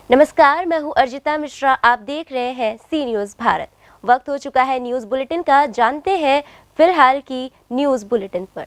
नमस्कार, मैं हूं अर्जिता मिश्रा। आप देख रहे हैं सी न्यूज़ भारत। वक्त हो चुका है न्यूज़ बुलेटिन का। जानते हैं फिलहाल की न्यूज़ बुलेटिन पर।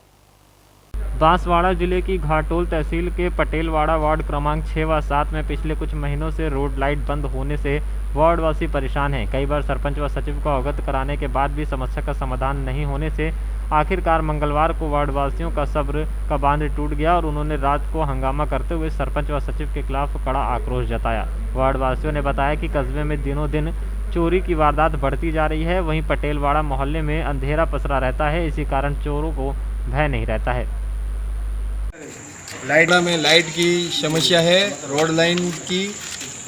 बांसवाड़ा जिले की घाटोल तहसील के पटेलवाड़ा वार्ड क्रमांक 6 व 7 में पिछले कुछ महीनों से रोड लाइट बंद होने से वार्डवासी परेशान हैं। कई बार सरपंच व सचिव को अवगत कराने के बाद भी समस्या का समाधान नहीं होने से आखिरकार मंगलवार को वार्डवासियों का सब्र का बांध टूट गया और उन्होंने रात को हंगामा करते हुए सरपंच व सचिव के खिलाफ कड़ा आक्रोश जताया। वार्डवासियों ने बताया कि कस्बे में दिनों दिन चोरी की वारदात बढ़ती जा रही है। वहीं पटेलवाड़ा मोहल्ले में अंधेरा पसरा रहता है, इसी कारण चोरों को भय नहीं रहता है। लाइट की समस्या है, रोड लाइन की,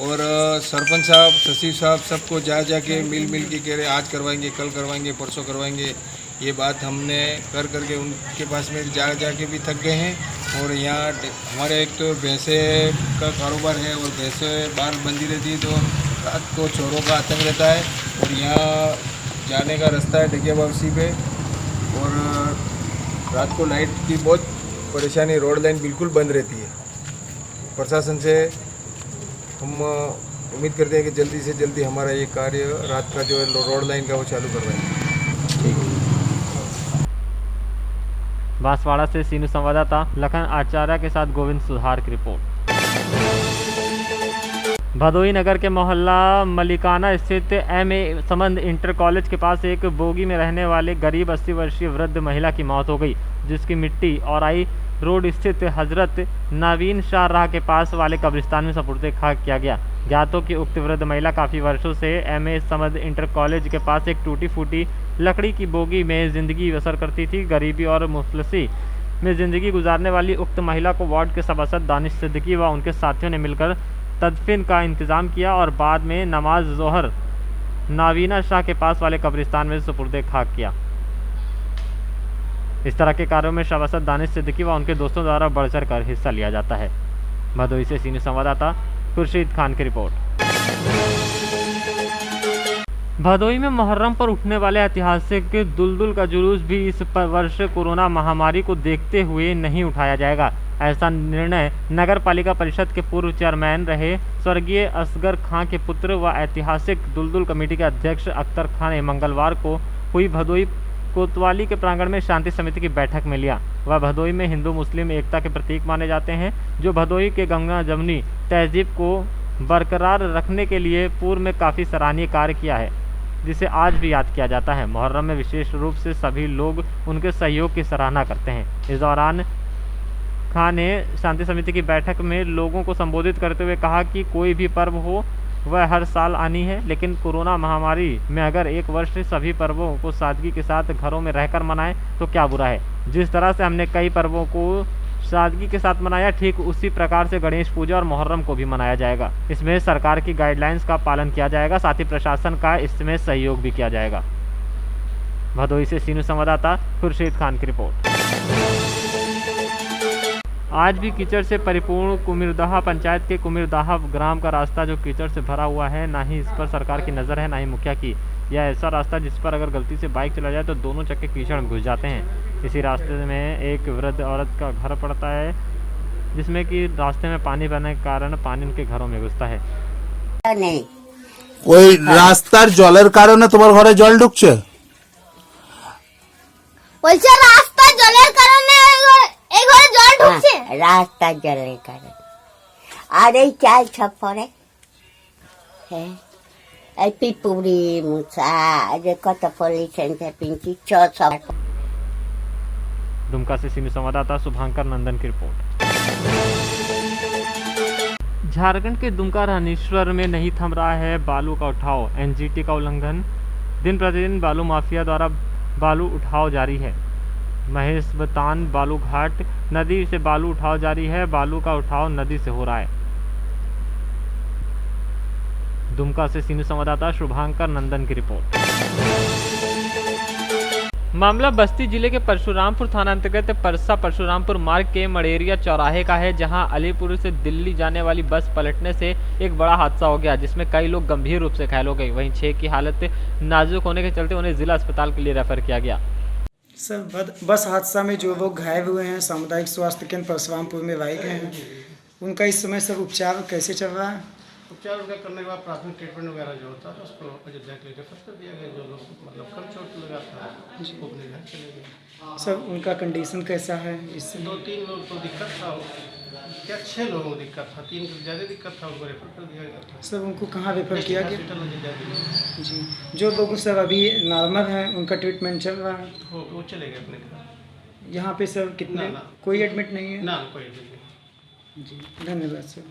और सरपंच साहब, सचिव साहब सबको जाके मिल के कह रहे आज करवाएंगे, कल करवाएंगे, परसों करवाएंगे। ये बात हमने कर के उनके पास में जाके भी थक गए हैं। और यहाँ हमारे एक तो भैंसे का कारोबार है और भैंसे बाहर बंदी रहती है, तो रात को चोरों का आतंक रहता है। और यहाँ जाने का रास्ता है ढकियाबासी पे, और रात को लाइट की बहुत परेशानी, रोड लाइन बिल्कुल बंद रहती है। प्रशासन से हम उम्मीद करते हैं कि जल्दी से जल्दी हमारा ये कार्य रात का जो रोड लाइन का वो चालू करवाएंगे। बांसवाड़ा से सीनू संवाददाता लखन आचार्य के साथ गोविंद सुधार की रिपोर्ट। भदोई नगर के मोहल्ला मलिकाना स्थित एमए संबंध इंटर कॉलेज के पास एक बोगी में रहने वाले गरीब 80 वर्षीय वृद्ध महिला की मौत हो गई, जिसकी मिट्टी औराई रोड स्थित हजरत नवीन शाह राह के पास वाले कब्रिस्तान में सुपुर्द खाक किया गया। ज्ञातों की उक्त वृद्ध महिला काफ़ी वर्षों से एमए संबंध इंटर कॉलेज के पास एक टूटी फूटी लकड़ी की बोगी में ज़िंदगी बसर करती थी। गरीबी और मुफलसी में ज़िंदगी गुजारने वाली उक्त महिला को वार्ड के सभासद दानिश सिद्दीकी व उनके साथियों ने मिलकर तदफीन का इंतज़ाम किया और बाद में नमाज जोहर नावीना शाह के पास वाले कब्रिस्तान में सुपुर्द खाक किया। इस तरह के कार्यों में सभासद दानिश सिद्दीकी व उनके दोस्तों द्वारा बढ़ चढ़ कर हिस्सा लिया जाता है। भदोई से सीनियर संवाददाता खुर्शीद खान की रिपोर्ट। भदोई में मुहर्रम पर उठने वाले ऐतिहासिक दुलदुल का जुलूस भी इस वर्ष कोरोना महामारी को देखते हुए नहीं उठाया जाएगा। ऐसा निर्णय नगर पालिका परिषद के पूर्व चेयरमैन रहे स्वर्गीय असगर खां के पुत्र व ऐतिहासिक दुलदुल कमेटी के अध्यक्ष अख्तर खां ने मंगलवार को हुई भदोई कोतवाली के प्रांगण में शांति समिति की बैठक में लिया। वह भदोई में हिंदू मुस्लिम एकता के प्रतीक माने जाते हैं, जो भदोई के गंगा जमनी तहजीब को बरकरार रखने के लिए पूर्व में काफ़ी सराहनीय कार्य किया है, जिसे आज भी याद किया जाता है। मुहर्रम में विशेष रूप से सभी लोग उनके सहयोग की सराहना करते हैं। इस दौरान खान ने शांति समिति की बैठक में लोगों को संबोधित करते हुए कहा कि कोई भी पर्व हो वह हर साल आनी है, लेकिन कोरोना महामारी में अगर एक वर्ष सभी पर्वों को सादगी के साथ घरों में रहकर मनाएं तो क्या बुरा है। जिस तरह से हमने कई पर्वों को सादगी के साथ मनाया, ठीक उसी प्रकार से गणेश पूजा और मुहर्रम को भी मनाया जाएगा। इसमें सरकार की गाइडलाइंस का पालन किया जाएगा, साथ ही प्रशासन का इसमें सहयोग भी किया जाएगा। भदोई से सीनियर संवाददाता खुर्शीद खान की रिपोर्ट। आज भी कीचड़ से परिपूर्ण कुमिरदाहा पंचायत के कुमिरदाहा ग्राम का रास्ता जो कीचड़ से भरा हुआ है, ना ही इस पर सरकार की नज़र है, ना ही मुखिया की। यह ऐसा रास्ता जिस पर अगर गलती से बाइक चला जाए तो दोनों चक्के कीचड़ में घुस जाते हैं। इसी रास्ते में एक वृद्ध औरत का घर पड़ता है, जिसमें कि रास्ते में पानी बहने के कारण पानी उनके घरों में घुसता है। नहीं ওই রাস্তার জলের কারণে তোমার ঘরে জল ঢুকছে? বলছে রাস্তা জলের কারণে এই ঘরে জল ঢুকছে। রাস্তা জলের কারণে আর এই চাল ছপরে হ্যাঁ এই পিপুরি মুসা যে কত পলিথিन से पिंची सब। दुमका से सीनियर संवाददाता शुभांकर नंदन की रिपोर्ट। झारखंड के दुमका रानीश्वर में नहीं थम रहा है बालू का उठाव। एनजीटी का उल्लंघन, दिन प्रतिदिन बालू माफिया द्वारा बालू उठाव जारी है। महेशबतान बालू घाट नदी से बालू उठाव जारी है। बालू का उठाव नदी से हो रहा है। दुमका से सीनियर संवाददाता शुभांकर नंदन की रिपोर्ट। मामला बस्ती जिले के परशुरामपुर थाना अंतर्गत परसा परशुरामपुर मार्ग के मड़ेरिया चौराहे का है, जहां अलीपुर से दिल्ली जाने वाली बस पलटने से एक बड़ा हादसा हो गया, जिसमें कई लोग गंभीर रूप से घायल हो गए। वहीं 6 की हालत नाजुक होने के चलते उन्हें जिला अस्पताल के लिए रेफर किया गया। सर बस हादसा में जो लोग घायल हुए हैं सामुदायिक स्वास्थ्य केंद्र परशुरामपुर में लाए गए हैं। उनका इस समय सर उपचार कैसे चल रहा है उपचार वगैरह करने के बाद प्राथमिक ट्रीटमेंट वगैरह जो होता है उसको अयोध्या के लिए रेफर कर दिया गया। जो लोग मतलब कम चोट लगा था वो अपने घर चले गए। सर उनका कंडीशन कैसा है इससे? 2-3 लोग तो दिक्कत था, क्या 6 लोगों को दिक्कत था, 3 को ज़्यादा दिक्कत था, उनको रेफर कर दिया गया था। सर उनको कहाँ रेफर किया गया? हॉस्पिटल अयोध्या के लिए। जी, जो लोग सर अभी नॉर्मल हैं उनका ट्रीटमेंट चल रहा है? वो चले गए अपने घर। यहाँ पे सर कितने? ना। कोई एडमिट नहीं है? ना कोई नहीं। जी धन्यवाद सर।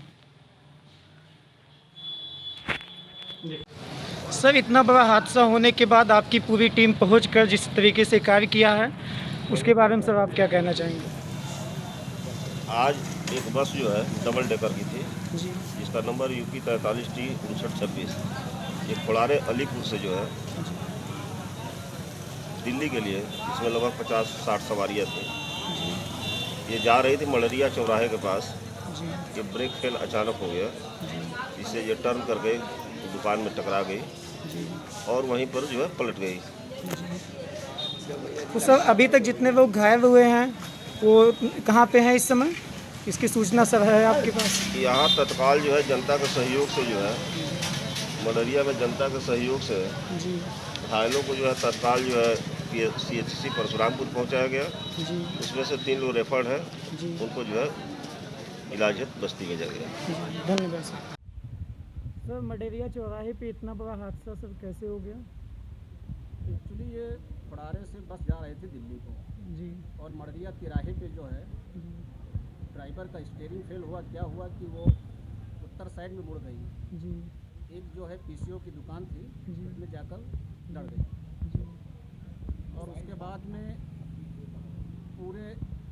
सर इतना बड़ा हादसा होने के बाद आपकी पूरी टीम पहुंचकर जिस तरीके से कार्य किया है उसके बारे में सर आप क्या कहना चाहेंगे? आज एक बस जो है डबल डेकर की थी, जी जिसका नंबर UP 43T 5926, ये खोड़ारे अलीपुर से जो है दिल्ली के लिए, इसमें लगभग 50-60 सवारियाँ थी। ये जा रही थी मलरिया चौराहे के पास। ये ब्रेक फेल अचानक हो गया, इससे ये टर्न कर गई, दुकान में टकरा गई और वहीं पर जो है पलट गई। तो सर अभी तक जितने लोग घायल हुए हैं वो कहाँ पे हैं इस समय? इसकी सूचना सर है आपके पास? यहाँ तत्काल जो है जनता के सहयोग से जो है मलरिया में जनता के सहयोग से जी घायलों को जो है तत्काल जो है CHC परशुरामपुर पहुँचाया गया। जी उसमें से 3 लोग रेफर्ड हैं, जी उनको जो है इलाज बस्ती भेजा गया। धन्यवाद सर। सर मडेरिया चौराहे पे इतना बड़ा हादसा सर कैसे हो गया? एक्चुअली ये खोड़ारे से बस जा रहे थे दिल्ली को जी और मडरिया तिराहे पे जो है ड्राइवर का स्टीयरिंग फेल हुआ। क्या हुआ कि वो उत्तर साइड में मुड़ गई जी एक जो है PCO की दुकान थी उसमें जाकर लड़ गई और उसके बाद में पूरे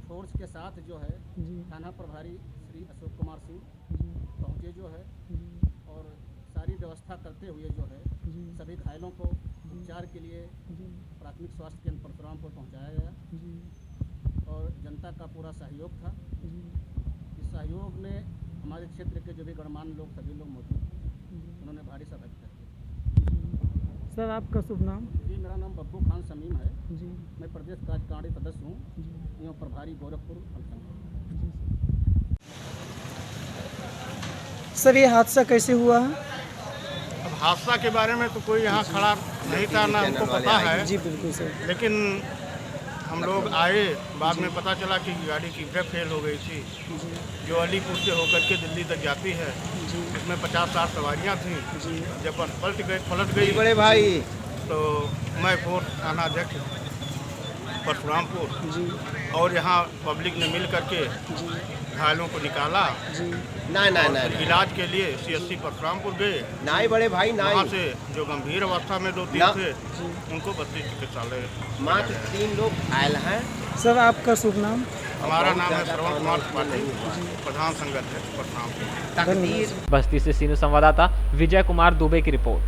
फोर्स के साथ जो है थाना प्रभारी श्री अशोक कुमार सिंह पहुँचे जो है और सारी व्यवस्था करते हुए जो है सभी घायलों को उपचार के लिए प्राथमिक स्वास्थ्य केंद्र परशुरामपुर पहुँचाया गया और जनता का पूरा सहयोग था। इस सहयोग में हमारे क्षेत्र के जो भी गणमान्य लोग सभी लोग मौजूद उन्होंने भारी सहायता की। सर आपका शुभ नाम? जी मेरा नाम बब्बू खान शमीम है जी मैं प्रदेश कार्यकारिणी सदस्य हूँ एवं प्रभारी गोरखपुर हलसंग। सर ये हादसा कैसे हुआ है? अब हादसा के बारे में तो कोई यहाँ खड़ा नहीं था, ना हमको पता है। जी बिल्कुल सर। लेकिन हम लोग आए, बाद में पता चला कि गाड़ी की ब्रेक फेल हो गई थी जो अलीपुर से होकर के दिल्ली तक जाती है। इसमें 50-60 सवारियाँ थीं। जब पलट गई बड़े भाई तो मैं फोर्स थाना अध्यक्ष परशुरामपुर और यहाँ पब्लिक ने मिल करके घायलों को निकाला। इलाज के लिए CHC परशुरामपुर गए। नहीं बड़े भाई नहीं, वहाँ से जो गंभीर अवस्था में 2-3 थे उनको बस्ती चिकित्सालय मात्र 3 लोग घायल हैं। सर आपका शुभ नाम? हमारा नाम है श्रवण कुमार त्रिपाठी, प्रधान संगठन परशुरामपुर। बस्ती से सीनियर संवाददाता विजय कुमार दुबे की रिपोर्ट।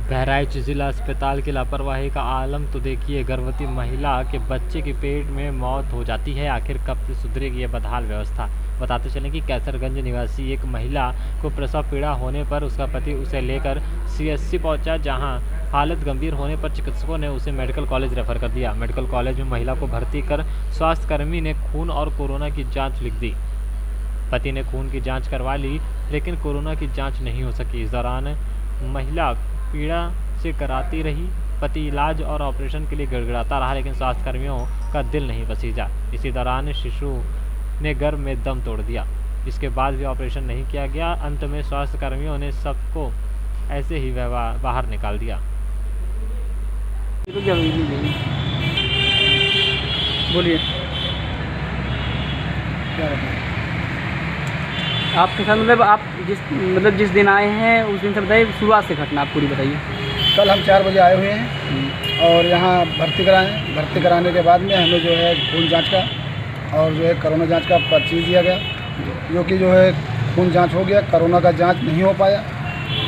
बहराइच जिला अस्पताल की लापरवाही का आलम तो देखिए। गर्भवती महिला के बच्चे के पेट में मौत हो जाती है, आखिर कब से सुधरेगी ये बदहाल व्यवस्था। बताते चलें कि कैसरगंज निवासी एक महिला को प्रसव पीड़ा होने पर उसका पति उसे लेकर CHC पहुंचा, जहां हालत गंभीर होने पर चिकित्सकों ने उसे मेडिकल कॉलेज रेफर कर दिया। मेडिकल कॉलेज में महिला को भर्ती कर स्वास्थ्यकर्मी ने खून और कोरोना की जाँच लिख दी। पति ने खून की जाँच करवा ली लेकिन कोरोना की जाँच नहीं हो सकी। इस दौरान महिला पीड़ा से कराती रही। पति इलाज और ऑपरेशन के लिए गिड़गिड़ाता रहा लेकिन स्वास्थ्यकर्मियों का दिल नहीं पसीजा। इसी दौरान शिशु ने गर्भ में दम तोड़ दिया। इसके बाद भी ऑपरेशन नहीं किया गया। अंत में स्वास्थ्यकर्मियों ने सबको ऐसे ही बाहर निकाल दिया। बोलिए क्या बताएं? आपके साथ मतलब आप जिस दिन आए हैं उस दिन से बताइए, शुरुआत से घटना आप पूरी बताइए। कल हम 4 बजे आए हुए हैं और यहाँ भर्ती कराएं। भर्ती कराने के बाद में हमें जो है खून जांच का और जो है कोरोना जांच का पर्ची दिया गया, जो कि जो है खून जांच हो गया, कोरोना का जांच नहीं हो पाया,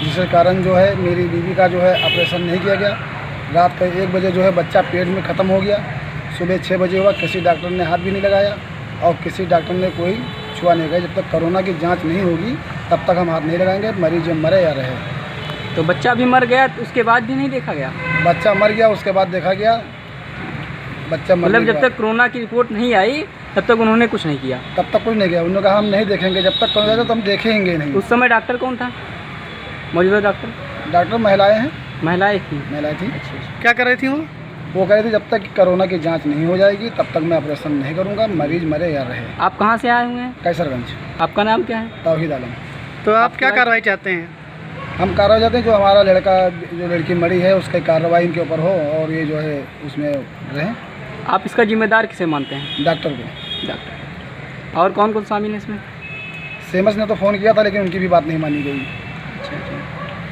जिसके कारण जो है मेरी बीवी का जो है ऑपरेशन नहीं किया गया। रात के 1 बजे जो है बच्चा पेट में ख़त्म हो गया। सुबह 6 बजे हुआ, किसी डॉक्टर ने हाथ भी नहीं लगाया और किसी डॉक्टर ने कोई छुआ नहीं गया। जब तक कोरोना की जांच नहीं होगी तब तक हम हाथ नहीं लगाएंगे, मरीज मरे या रहे। तो बच्चा भी मर गया, उसके बाद भी नहीं देखा गया? बच्चा मर गया, उसके बाद देखा गया। बच्चा मतलब जब तक कोरोना की रिपोर्ट नहीं आई तब तक उन्होंने कुछ नहीं किया? तब तक कुछ नहीं किया। उन्होंने कहा हम नहीं देखेंगे, जब तक कोरोना जाएगा तो हम देखेंगे नहीं। उस समय डॉक्टर कौन था, मौजूदा डॉक्टर? डॉक्टर महिलाएं हैं। महिलाएं थी? महिलाएं थी। क्या कर रही थी वो कह रही थी जब तक कोरोना की जांच नहीं हो जाएगी तब तक मैं ऑपरेशन नहीं करूंगा, मरीज मरे या रहे। आप कहाँ से आए हुए हैं? कैसरगंज। आपका नाम क्या है? तौहीद आलम। तो आप क्या कार्रवाई चाहते हैं? हम कार्रवाई चाहते हैं जो हमारा लड़का जो लड़की मरी है उसकी कार्रवाई इनके ऊपर हो और ये जो है उसमें रहें। आप इसका जिम्मेदार किसे मानते हैं? डॉक्टर को। डॉक्टर। और कौन कौन शामिल है इसमें? सेमस ने तो फ़ोन किया था लेकिन उनकी भी बात नहीं मानी गई। अच्छा।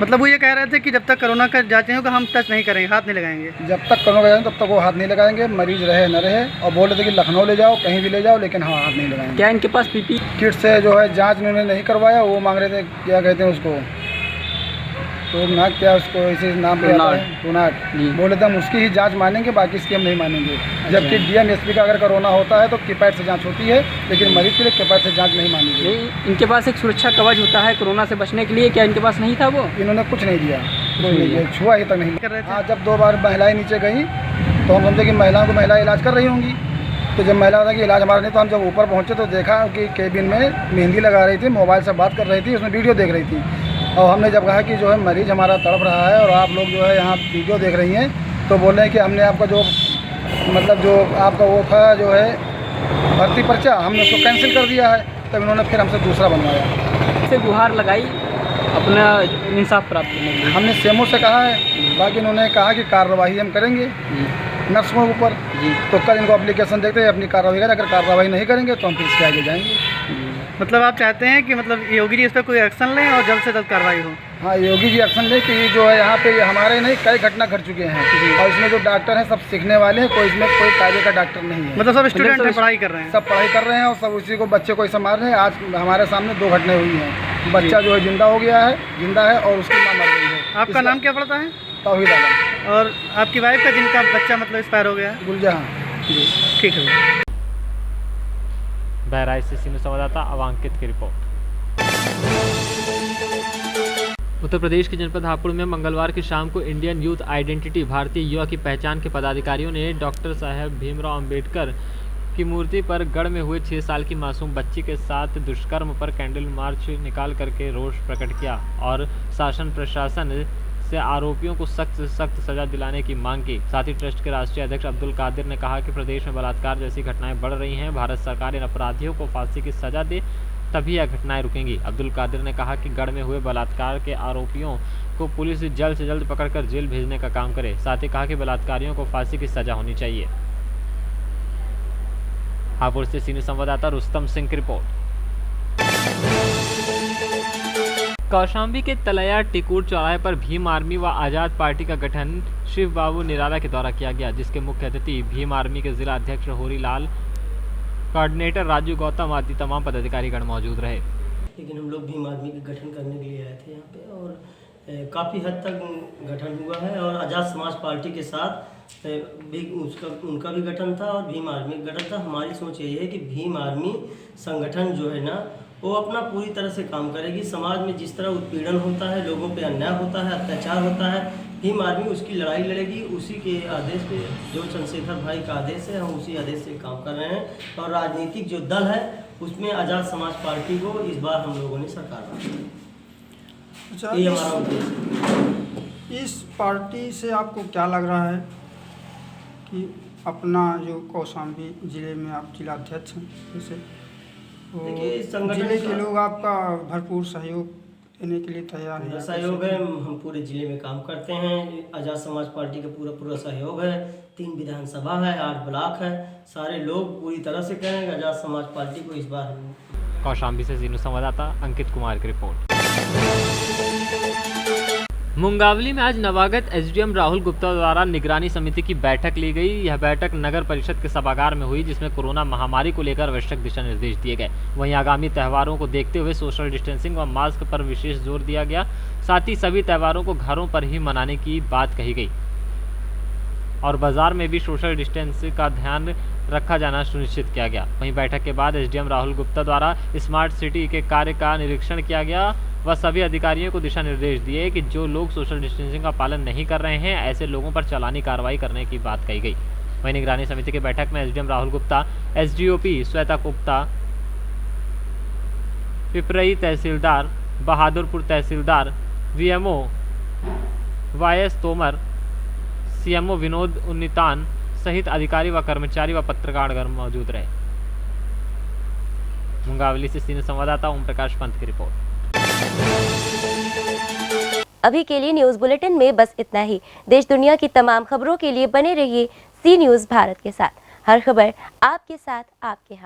मतलब वो ये कह रहे थे कि जब तक कोरोना का जांच नहीं होगा हम टच नहीं करेंगे, हाथ नहीं लगाएंगे। जब तक कोरोना का जाएंगे तब तक वो हाथ नहीं लगाएंगे, मरीज रहे न रहे। और बोल रहे थे कि लखनऊ ले जाओ, कहीं भी ले जाओ, लेकिन हाँ हाथ नहीं लगाएंगे। क्या इनके पास पीपी किट से जो है जांच में उन्होंने नहीं करवाया, वो मांग रहे थे क्या कहते हैं उसको, तो ना क्या उसको ऐसे नाम पे टूनाट, बोले थे हम उसकी ही जांच मानेंगे, बाकी इसकी हम नहीं मानेंगे। जबकि डीएमएसपी का अगर कोरोना होता है तो किपैड से जांच होती है, लेकिन मरीज के लिए किपैड से जांच नहीं मानी गई। इनके पास एक सुरक्षा कवच होता है कोरोना से बचने के लिए, क्या इनके पास नहीं था? वो इन्होंने कुछ नहीं दिया, छुआ ही तक नहीं कर रहे थे। हाँ, जब 2 बार महिलाएं नीचे गई तो हम समझे कि महिलाओं को महिला इलाज कर रही होंगी। तो जब महिला था कि इलाज हमारा नहीं, तो हम जब ऊपर पहुँचे तो देखा कि केबिन में मेहंदी लगा रही थी, मोबाइल से बात कर रही थी, उसमें वीडियो देख रही थी। और हमने जब कहा कि जो है मरीज हमारा तड़प रहा है और आप लोग जो है यहाँ वीडियो देख रही हैं, तो बोल रहे हैं कि हमने आपका जो मतलब जो आपका वो था जो है भर्ती पर्चा, हमने उसको कैंसिल कर दिया है। तब इन्होंने फिर हमसे दूसरा बनवाया। से गुहार लगाई अपना इंसाफ प्राप्त करने के लिए। हमने सेमो से कहा है, बाकी इन्होंने कहा कि कार्रवाई हम करेंगे नर्सों के ऊपर। तो कल इनको एप्लीकेशन देखते हैं, अपनी कार्रवाई करें। अगर कार्रवाई नहीं करेंगे तो हम फिर इसके आगे जाएंगे। मतलब आप चाहते हैं कि मतलब योगी जी इस पर कोई एक्शन लें और जल्द से जल्द कार्रवाई हो? हाँ, योगी जी एक्शन ले कि जो है यहाँ पे हमारे नहीं कई घटना घट चुके हैं और इसमें जो डॉक्टर हैं सब सीखने वाले हैं, कोई इसमें कोई कायदे का डॉक्टर नहीं है। मतलब सब स्टूडेंट हैं, पढ़ाई कर रहे हैं? सब पढ़ाई कर रहे हैं और सब उसी को बच्चे को ही संभाल रहे हैं। आज हमारे सामने 2 घटनाएं हुई हैं। बच्चा जो है जिंदा है और उसकी माँ मर गई है। आपका नाम क्या पड़ता है? तौहीद आलम। और आपकी वाइफ का जिनका बच्चा मतलब एक्सपायर हो गया है? गुलजहां। ठीक है। बहराइच से सीनियर संवाददाता अवांकित की रिपोर्ट। उत्तर प्रदेश के जनपद हापुड़ में मंगलवार की शाम को Indian youth identity Bharatiya Yuva की पहचान के पदाधिकारियों ने डॉक्टर साहब भीमराव अंबेडकर की मूर्ति पर गढ़ में हुए 6 साल की मासूम बच्ची के साथ दुष्कर्म पर कैंडल मार्च निकाल करके रोष प्रकट किया और शासन प्रशासन से आरोपियों को सख्त से सख्त सजा दिलाने की मांग की। साथ ही ट्रस्ट के राष्ट्रीय अध्यक्ष अब्दुल कादिर ने कहा कि प्रदेश में बलात्कार जैसी घटनाएं बढ़ रही हैं, भारत सरकार इन अपराधियों को फांसी की सजा दे तभी यह घटनाएं रुकेंगी। अब्दुल कादिर ने कहा कि गढ़ में हुए बलात्कार के आरोपियों को पुलिस जल्द से जल्द पकड़कर जेल भेजने का काम करे। साथ ही कहा कि बलात्कारियों को फांसी की सजा होनी चाहिए। हापुड़ से सीनियर संवाददाता रुस्तम सिंह की रिपोर्ट। कौशाम्बी के तलैया टिकूर चौराहे पर भीम आर्मी व आज़ाद पार्टी का गठन शिव बाबू निराला के द्वारा किया गया, जिसके मुख्य अतिथि भीम आर्मी के जिला अध्यक्ष होरी लाल, कोऑर्डिनेटर राजू गौतम आदि तमाम पदाधिकारीगण मौजूद रहे। लेकिन हम लोग भीम आर्मी के गठन करने के लिए आए थे यहाँ पे और काफ़ी हद तक गठन हुआ है और आज़ाद समाज पार्टी के साथ भी उनका भी गठन था और भीम आर्मी का गठन था। हमारी सोच यही है कि भीम आर्मी संगठन जो है ना वो अपना पूरी तरह से काम करेगी। समाज में जिस तरह उत्पीड़न होता है, लोगों पे अन्याय होता है, अत्याचार होता है, भीम आर्मी उसकी लड़ाई लड़ेगी। उसी के आदेश पे जो चंद्रशेखर भाई का आदेश है, हम उसी आदेश से काम कर रहे हैं और राजनीतिक जो दल है उसमें आज़ाद समाज पार्टी को इस बार हम लोगों ने सरकार बनाई। अच्छा, ये हमारा उद्देश्य है। इस पार्टी से आपको क्या लग रहा है कि अपना जो कौशाम्बी जिले में आप जिला अध्यक्ष हैं, जैसे जिले के लोग आपका भरपूर सहयोग देने के लिए तैयार है? सहयोग है, हम पूरे जिले में काम करते हैं। आज़ाद समाज पार्टी का पूरा सहयोग है। 3 विधानसभा है, 8 ब्लॉक है, सारे लोग पूरी तरह से कहेंगे आज़ाद समाज पार्टी को इस बार। कौशाम्बी से सीनियर संवाददाता अंकित कुमार की रिपोर्ट। मुंगावली में आज नवागत एसडीएम राहुल गुप्ता द्वारा निगरानी समिति की बैठक ली गई। यह बैठक नगर परिषद के सभागार में हुई, जिसमें कोरोना महामारी को लेकर आवश्यक दिशा निर्देश दिए गए। वहीं आगामी त्योहारों को देखते हुए सोशल डिस्टेंसिंग व मास्क पर विशेष जोर दिया गया। साथ ही सभी त्योहारों को घरों पर ही मनाने की बात कही गई और बाजार में भी सोशल डिस्टेंस का ध्यान रखा जाना सुनिश्चित किया गया। वहीं बैठक के बाद एसडीएम राहुल गुप्ता द्वारा स्मार्ट सिटी के कार्य का निरीक्षण किया गया व सभी अधिकारियों को दिशा निर्देश दिए कि जो लोग सोशल डिस्टेंसिंग का पालन नहीं कर रहे हैं, ऐसे लोगों पर चालानी कार्रवाई करने की बात कही गई। वहीं निगरानी समिति की बैठक में एसडीएम राहुल गुप्ता, एसडीओपी श्वेता गुप्ता, पिपरई तहसीलदार, बहादुरपुर तहसीलदार, VMO YS Tomar, CMO Vinod Unnithan सहित अधिकारी व कर्मचारी व पत्रकारगण मौजूद रहे। मुंगावली से सीनियर संवाददाता ओम प्रकाश पंत की रिपोर्ट। अभी के लिए न्यूज़ बुलेटिन में बस इतना ही। देश दुनिया की तमाम खबरों के लिए बने रहिए सी न्यूज़ भारत के साथ। हर खबर आपके साथ, आपके हाथ।